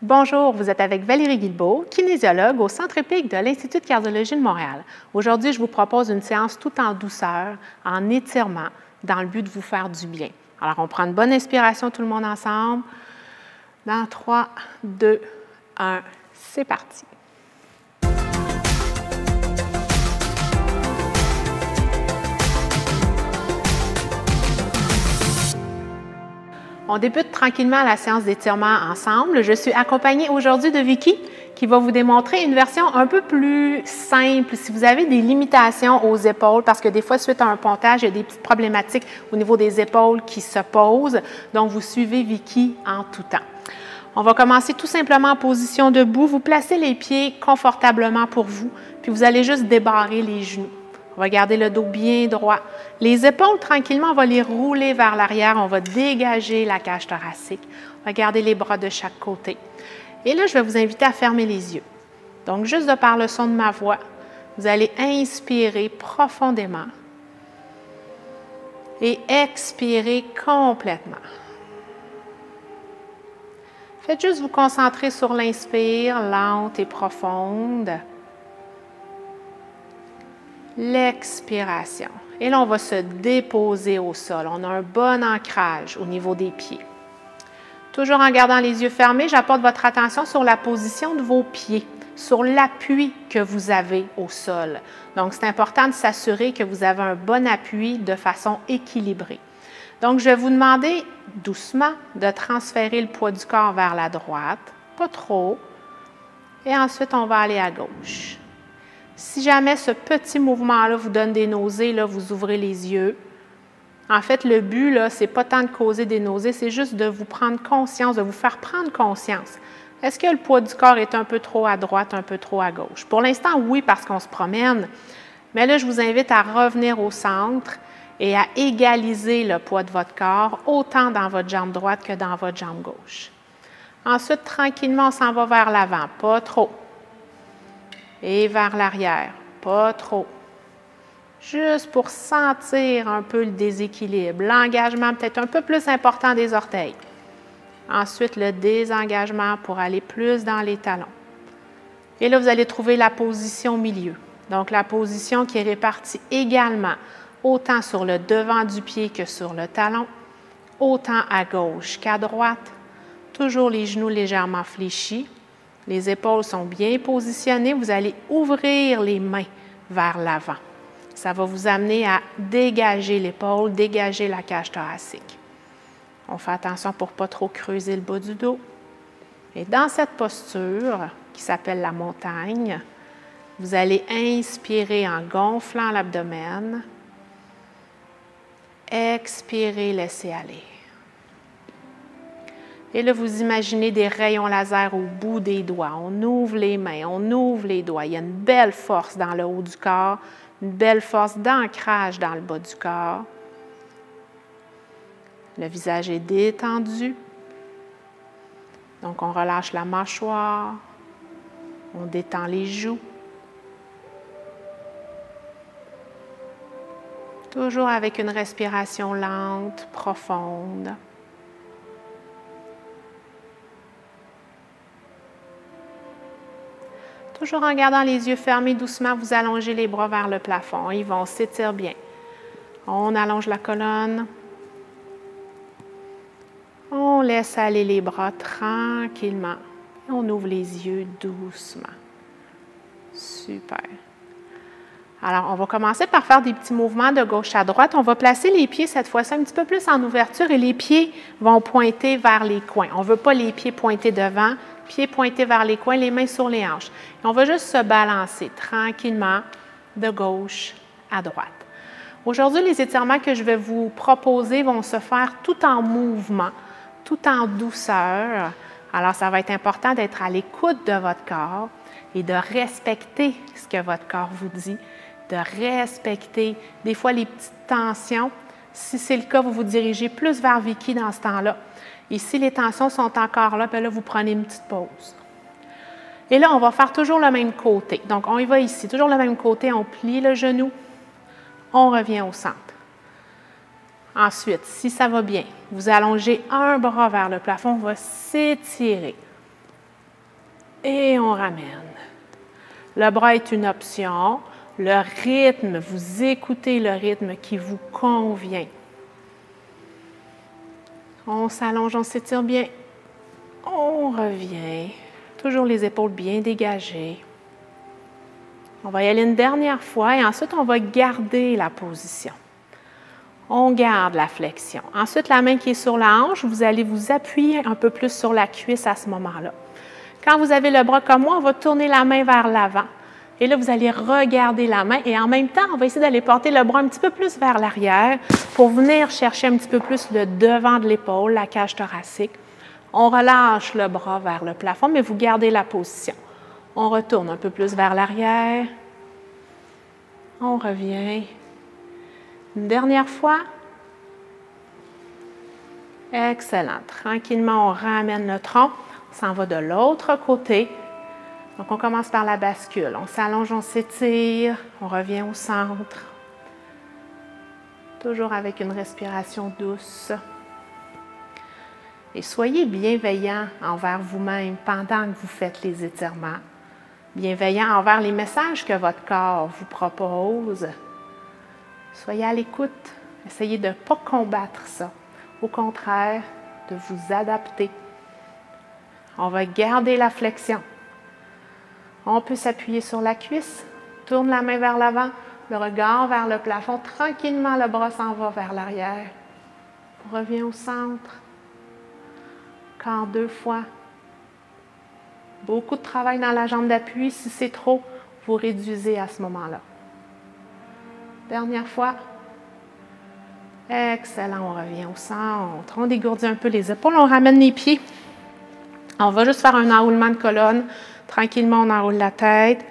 Bonjour, vous êtes avec Valérie Guilbeault, kinésiologue au Centre EPIC de l'Institut de cardiologie de Montréal. Aujourd'hui, je vous propose une séance tout en douceur, en étirement, dans le but de vous faire du bien. Alors, on prend une bonne inspiration tout le monde ensemble. Dans 3, 2, 1, c'est parti. On débute tranquillement la séance d'étirement ensemble. Je suis accompagnée aujourd'hui de Vicky qui va vous démontrer une version un peu plus simple. Si vous avez des limitations aux épaules, parce que des fois, suite à un pontage, il y a des petites problématiques au niveau des épaules qui se posent. Donc, vous suivez Vicky en tout temps. On va commencer tout simplement en position debout. Vous placez les pieds confortablement pour vous, puis vous allez juste débarrer les genoux. On va garder le dos bien droit. Les épaules, tranquillement, on va les rouler vers l'arrière. On va dégager la cage thoracique. On va garder les bras de chaque côté. Et là, je vais vous inviter à fermer les yeux. Donc, juste de par le son de ma voix, vous allez inspirer profondément et expirer complètement. Faites juste vous concentrer sur l'inspire, lente et profonde. L'expiration. Et là, on va se déposer au sol. On a un bon ancrage au niveau des pieds. Toujours en gardant les yeux fermés, j'apporte votre attention sur la position de vos pieds, sur l'appui que vous avez au sol. Donc, c'est important de s'assurer que vous avez un bon appui de façon équilibrée. Donc, je vais vous demander doucement de transférer le poids du corps vers la droite, pas trop, et ensuite, on va aller à gauche. Si jamais ce petit mouvement-là vous donne des nausées, là, vous ouvrez les yeux. En fait, le but, ce n'est pas tant de causer des nausées, c'est juste de vous prendre conscience, de vous faire prendre conscience. Est-ce que le poids du corps est un peu trop à droite, un peu trop à gauche? Pour l'instant, oui, parce qu'on se promène. Mais là, je vous invite à revenir au centre et à égaliser le poids de votre corps, autant dans votre jambe droite que dans votre jambe gauche. Ensuite, tranquillement, on s'en va vers l'avant, pas trop. Et vers l'arrière, pas trop. Juste pour sentir un peu le déséquilibre, l'engagement peut-être un peu plus important des orteils. Ensuite, le désengagement pour aller plus dans les talons. Et là, vous allez trouver la position au milieu. Donc, la position qui est répartie également, autant sur le devant du pied que sur le talon, autant à gauche qu'à droite. Toujours les genoux légèrement fléchis. Les épaules sont bien positionnées. Vous allez ouvrir les mains vers l'avant. Ça va vous amener à dégager l'épaule, dégager la cage thoracique. On fait attention pour ne pas trop creuser le bas du dos. Et dans cette posture, qui s'appelle la montagne, vous allez inspirer en gonflant l'abdomen. Expirez, laissez aller. Et là, vous imaginez des rayons laser au bout des doigts. On ouvre les mains, on ouvre les doigts. Il y a une belle force dans le haut du corps, une belle force d'ancrage dans le bas du corps. Le visage est détendu. Donc, on relâche la mâchoire, on détend les joues. Toujours avec une respiration lente, profonde. Toujours en gardant les yeux fermés, doucement, vous allongez les bras vers le plafond. Ils vont s'étirer bien. On allonge la colonne. On laisse aller les bras tranquillement. On ouvre les yeux doucement. Super. Alors, on va commencer par faire des petits mouvements de gauche à droite. On va placer les pieds cette fois-ci un petit peu plus en ouverture et les pieds vont pointer vers les coins. On ne veut pas les pieds pointer devant. Pieds pointés vers les coins, les mains sur les hanches. Et on va juste se balancer tranquillement de gauche à droite. Aujourd'hui, les étirements que je vais vous proposer vont se faire tout en mouvement, tout en douceur. Alors, ça va être important d'être à l'écoute de votre corps et de respecter ce que votre corps vous dit, de respecter des fois les petites tensions. Si c'est le cas, vous vous dirigez plus vers Vicky dans ce temps-là. Et si les tensions sont encore là, bien là, vous prenez une petite pause. Et là, on va faire toujours le même côté. Donc, on y va ici, toujours le même côté. On plie le genou. On revient au centre. Ensuite, si ça va bien, vous allongez un bras vers le plafond, on va s'étirer. Et on ramène. Le bras est une option. Le rythme, vous écoutez le rythme qui vous convient. On s'allonge, on s'étire bien. On revient. Toujours les épaules bien dégagées. On va y aller une dernière fois et ensuite on va garder la position. On garde la flexion. Ensuite, la main qui est sur la hanche, vous allez vous appuyer un peu plus sur la cuisse à ce moment-là. Quand vous avez le bras comme moi, on va tourner la main vers l'avant. Et là, vous allez regarder la main et en même temps, on va essayer d'aller porter le bras un petit peu plus vers l'arrière pour venir chercher un petit peu plus le devant de l'épaule, la cage thoracique. On relâche le bras vers le plafond, mais vous gardez la position. On retourne un peu plus vers l'arrière. On revient. Une dernière fois. Excellent. Tranquillement, on ramène le tronc. On s'en va de l'autre côté. Donc, on commence par la bascule. On s'allonge, on s'étire. On revient au centre. Toujours avec une respiration douce. Et soyez bienveillant envers vous-même pendant que vous faites les étirements. Bienveillant envers les messages que votre corps vous propose. Soyez à l'écoute. Essayez de ne pas combattre ça. Au contraire, de vous adapter. On va garder la flexion. On peut s'appuyer sur la cuisse. Tourne la main vers l'avant. Le regard vers le plafond. Tranquillement, le bras s'en va vers l'arrière. On revient au centre. Encore 2 fois. Beaucoup de travail dans la jambe d'appui. Si c'est trop, vous réduisez à ce moment-là. Dernière fois. Excellent, on revient au centre. On dégourdit un peu les épaules, on ramène les pieds. On va juste faire un enroulement de colonne. Tranquillement, on enroule la tête.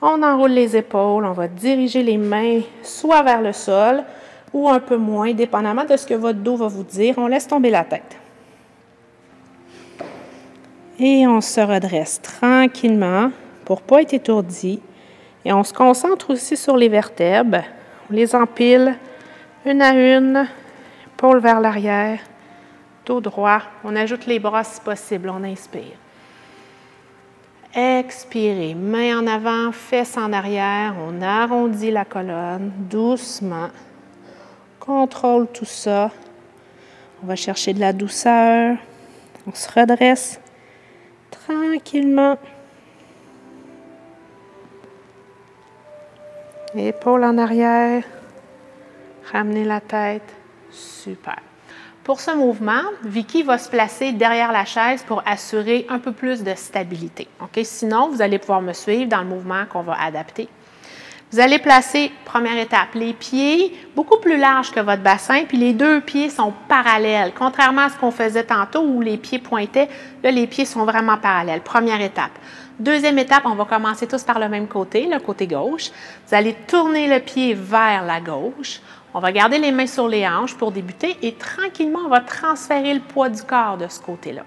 On enroule les épaules. On va diriger les mains soit vers le sol ou un peu moins, dépendamment de ce que votre dos va vous dire. On laisse tomber la tête. Et on se redresse tranquillement pour ne pas être étourdi. Et on se concentre aussi sur les vertèbres. On les empile une à une, épaule vers l'arrière, dos droit. On ajoute les bras si possible. On inspire. Expirez, main en avant, fesses en arrière. On arrondit la colonne doucement. Contrôle tout ça. On va chercher de la douceur. On se redresse tranquillement. Épaule en arrière. Ramenez la tête. Super. Pour ce mouvement, Vicky va se placer derrière la chaise pour assurer un peu plus de stabilité. Okay? Sinon, vous allez pouvoir me suivre dans le mouvement qu'on va adapter. Vous allez placer, première étape, les pieds beaucoup plus larges que votre bassin, puis les 2 pieds sont parallèles. Contrairement à ce qu'on faisait tantôt où les pieds pointaient, là, les pieds sont vraiment parallèles. Première étape. Deuxième étape, on va commencer tous par le même côté, le côté gauche. Vous allez tourner le pied vers la gauche. On va garder les mains sur les hanches pour débuter et tranquillement, on va transférer le poids du corps de ce côté-là.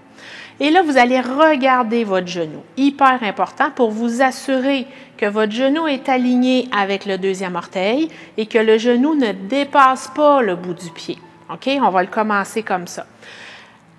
Et là, vous allez regarder votre genou. Hyper important pour vous assurer que votre genou est aligné avec le deuxième orteil et que le genou ne dépasse pas le bout du pied. OK? On va le commencer comme ça.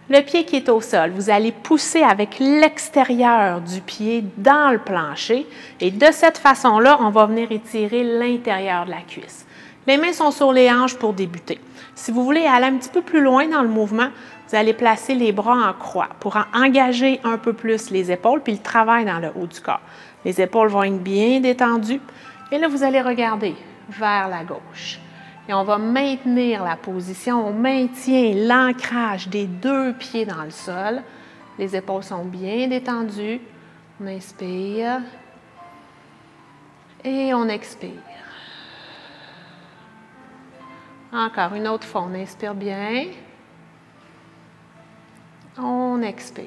Le pied qui est au sol, vous allez pousser avec l'extérieur du pied dans le plancher et de cette façon-là, on va venir étirer l'intérieur de la cuisse. Les mains sont sur les hanches pour débuter. Si vous voulez aller un petit peu plus loin dans le mouvement, vous allez placer les bras en croix pour engager un peu plus les épaules puis le travail dans le haut du corps. Les épaules vont être bien détendues et là, vous allez regarder vers la gauche. Et on va maintenir la position, on maintient l'ancrage des 2 pieds dans le sol. Les épaules sont bien détendues. On inspire et on expire. Encore une autre fois, on inspire bien. On expire.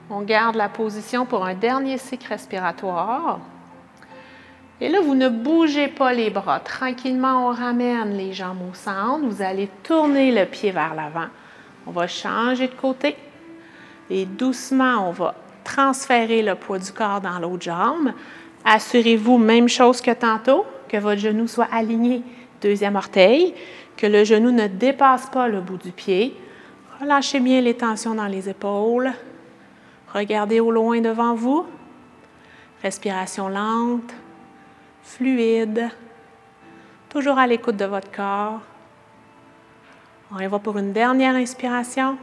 On garde la position pour un dernier cycle respiratoire. Et là, vous ne bougez pas les bras. Tranquillement, on ramène les jambes au centre. Vous allez tourner le pied vers l'avant. On va changer de côté. Et doucement, on va transférer le poids du corps dans l'autre jambe. Assurez-vous, même chose que tantôt, que votre genou soit aligné, deuxième orteil, que le genou ne dépasse pas le bout du pied. Relâchez bien les tensions dans les épaules. Regardez au loin devant vous. Respiration lente, fluide, toujours à l'écoute de votre corps. On y va pour une dernière inspiration.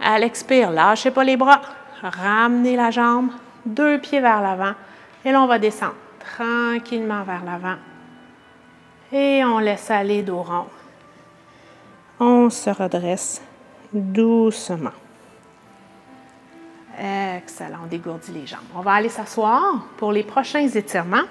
À l'expire, lâchez pas les bras. Ramenez la jambe, 2 pieds vers l'avant. Et là, on va descendre tranquillement vers l'avant. Et on laisse aller dos rond. On se redresse doucement. Excellent, on dégourdit les jambes. On va aller s'asseoir pour les prochains étirements.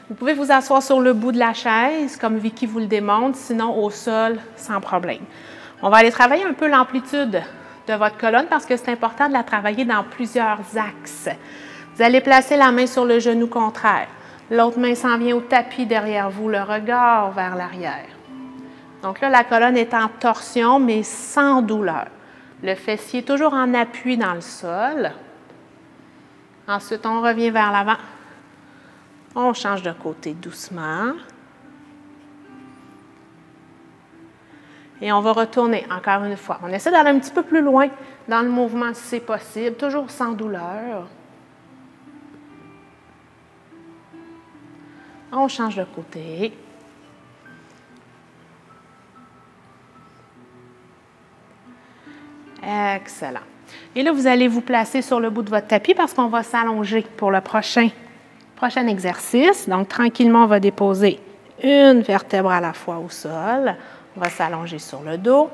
Vous pouvez vous asseoir sur le bout de la chaise, comme Vicky vous le démontre, sinon au sol, sans problème. On va aller travailler un peu l'amplitude de votre colonne parce que c'est important de la travailler dans plusieurs axes. Vous allez placer la main sur le genou contraire. L'autre main s'en vient au tapis derrière vous, le regard vers l'arrière. Donc là, la colonne est en torsion, mais sans douleur. Le fessier est toujours en appui dans le sol. Ensuite, on revient vers l'avant. On change de côté doucement. Et on va retourner encore une fois. On essaie d'aller un petit peu plus loin dans le mouvement si c'est possible, toujours sans douleur. On change de côté. Excellent. Et là, vous allez vous placer sur le bout de votre tapis parce qu'on va s'allonger pour le prochain exercice. Donc, tranquillement, on va déposer une vertèbre à la fois au sol. On va s'allonger sur le dos.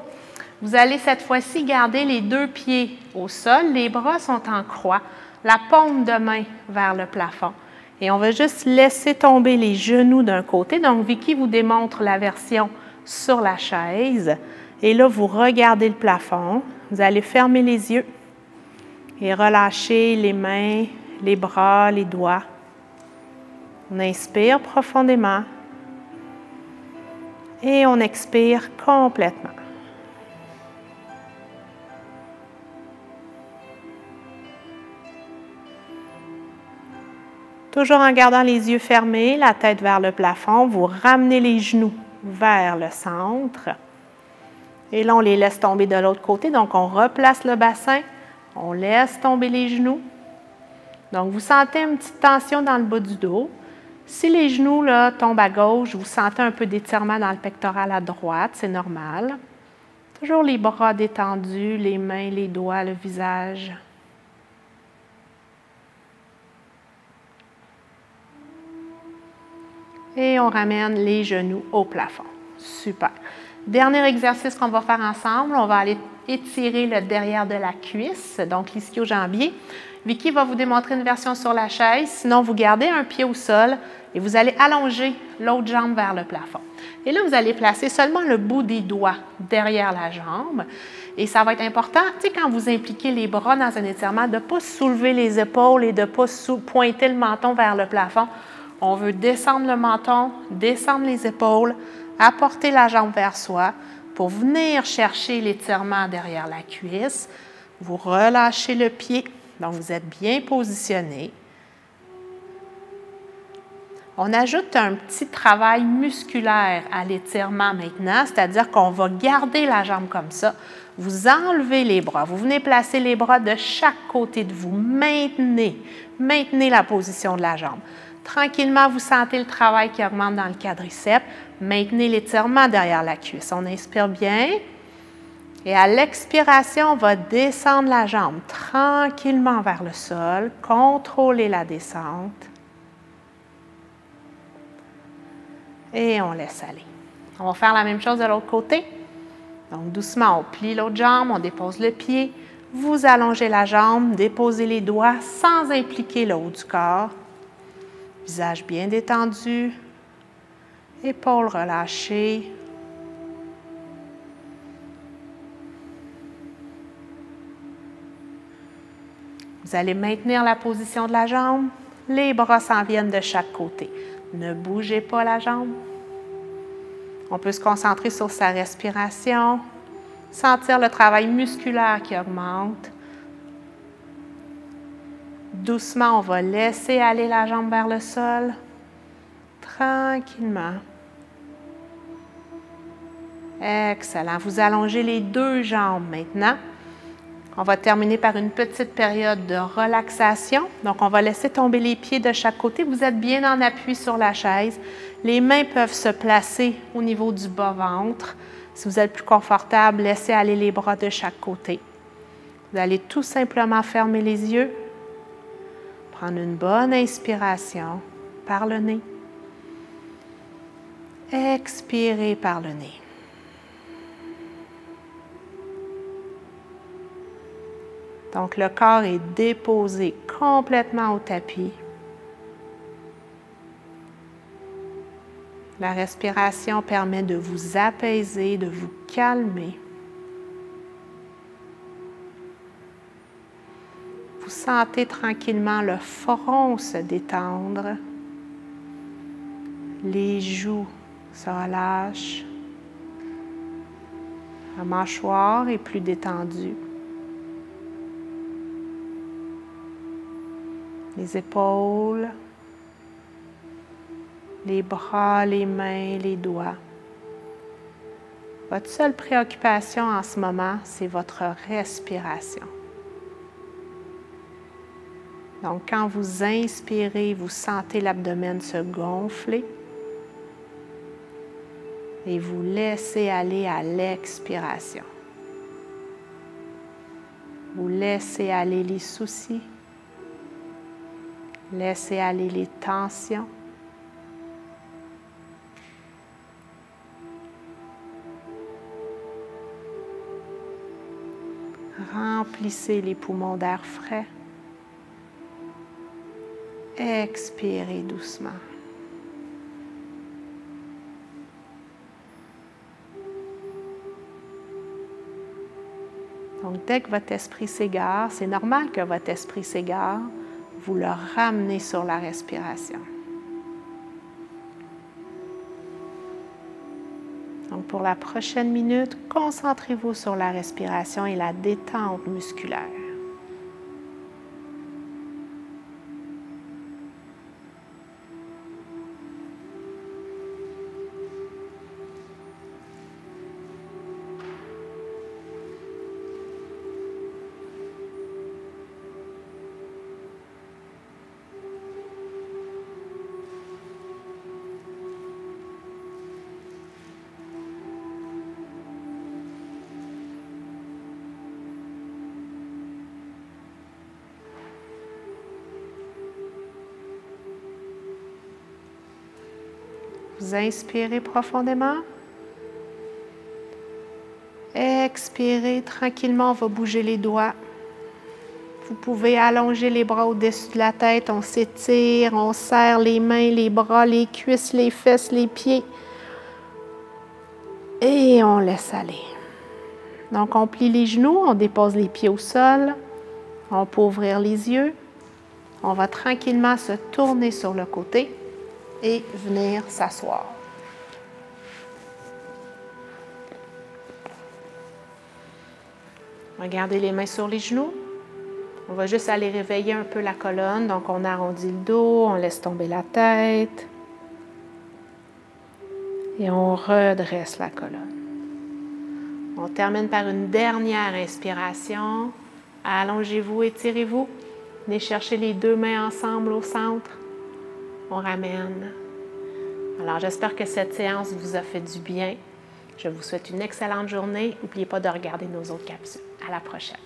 Vous allez cette fois-ci garder les 2 pieds au sol. Les bras sont en croix. La paume de main vers le plafond. Et on va juste laisser tomber les genoux d'un côté. Donc, Vicky vous démontre la version sur la chaise. Et là, vous regardez le plafond. Vous allez fermer les yeux et relâcher les mains, les bras, les doigts. On inspire profondément et on expire complètement. Toujours en gardant les yeux fermés, la tête vers le plafond, vous ramenez les genoux vers le centre. Et là, on les laisse tomber de l'autre côté. Donc, on replace le bassin, on laisse tomber les genoux. Donc, vous sentez une petite tension dans le bas du dos. Si les genoux là, tombent à gauche, vous sentez un peu d'étirement dans le pectoral à droite, c'est normal. Toujours les bras détendus, les mains, les doigts, le visage. Et on ramène les genoux au plafond. Super. Dernier exercice qu'on va faire ensemble, on va aller étirer le derrière de la cuisse, donc l'ischio-jambier. Vicky va vous démontrer une version sur la chaise, sinon vous gardez un pied au sol et vous allez allonger l'autre jambe vers le plafond. Et là, vous allez placer seulement le bout des doigts derrière la jambe. Et ça va être important, tu sais, quand vous impliquez les bras dans un étirement, de ne pas soulever les épaules et de ne pas pointer le menton vers le plafond. On veut descendre le menton, descendre les épaules, apporter la jambe vers soi pour venir chercher l'étirement derrière la cuisse. Vous relâchez le pied, donc vous êtes bien positionné. On ajoute un petit travail musculaire à l'étirement maintenant, c'est-à-dire qu'on va garder la jambe comme ça. Vous enlevez les bras, vous venez placer les bras de chaque côté de vous. Maintenez la position de la jambe. Tranquillement, vous sentez le travail qui augmente dans le quadriceps. Maintenez l'étirement derrière la cuisse. On inspire bien. Et à l'expiration, on va descendre la jambe tranquillement vers le sol. Contrôlez la descente. Et on laisse aller. On va faire la même chose de l'autre côté. Donc, doucement, on plie l'autre jambe, on dépose le pied. Vous allongez la jambe, déposez les doigts sans impliquer le haut du corps. Visage bien détendu, épaules relâchées. Vous allez maintenir la position de la jambe. Les bras s'en viennent de chaque côté. Ne bougez pas la jambe. On peut se concentrer sur sa respiration, sentir le travail musculaire qui augmente. Doucement, on va laisser aller la jambe vers le sol, tranquillement. Excellent. Vous allongez les deux jambes maintenant. On va terminer par une petite période de relaxation. Donc, on va laisser tomber les pieds de chaque côté. Vous êtes bien en appui sur la chaise. Les mains peuvent se placer au niveau du bas-ventre. Si vous êtes plus confortable, laissez aller les bras de chaque côté. Vous allez tout simplement fermer les yeux. Prendre une bonne inspiration par le nez. Expirez par le nez. Donc, le corps est déposé complètement au tapis. La respiration permet de vous apaiser, de vous calmer. Vous sentez tranquillement le front se détendre. Les joues se relâchent. La mâchoire est plus détendue. Les épaules, les bras, les mains, les doigts. Votre seule préoccupation en ce moment, c'est votre respiration. Donc, quand vous inspirez, vous sentez l'abdomen se gonfler et vous laissez aller à l'expiration. Vous laissez aller les soucis. Laissez aller les tensions. Remplissez les poumons d'air frais. Expirez doucement. Donc, dès que votre esprit s'égare, c'est normal que votre esprit s'égare, vous le ramenez sur la respiration. Donc, pour la prochaine minute, concentrez-vous sur la respiration et la détente musculaire. Vous inspirez profondément. Expirez tranquillement, on va bouger les doigts. Vous pouvez allonger les bras au-dessus de la tête, on s'étire, on serre les mains, les bras, les cuisses, les fesses, les pieds. Et on laisse aller. Donc, on plie les genoux, on dépose les pieds au sol. On peut ouvrir les yeux. On va tranquillement se tourner sur le côté et venir s'asseoir. Regardez les mains sur les genoux. On va juste aller réveiller un peu la colonne. Donc, on arrondit le dos, on laisse tomber la tête. Et on redresse la colonne. On termine par une dernière inspiration. Allongez-vous, étirez-vous. Venez chercher les deux mains ensemble au centre. On ramène. Alors, j'espère que cette séance vous a fait du bien. Je vous souhaite une excellente journée. N'oubliez pas de regarder nos autres capsules. À la prochaine.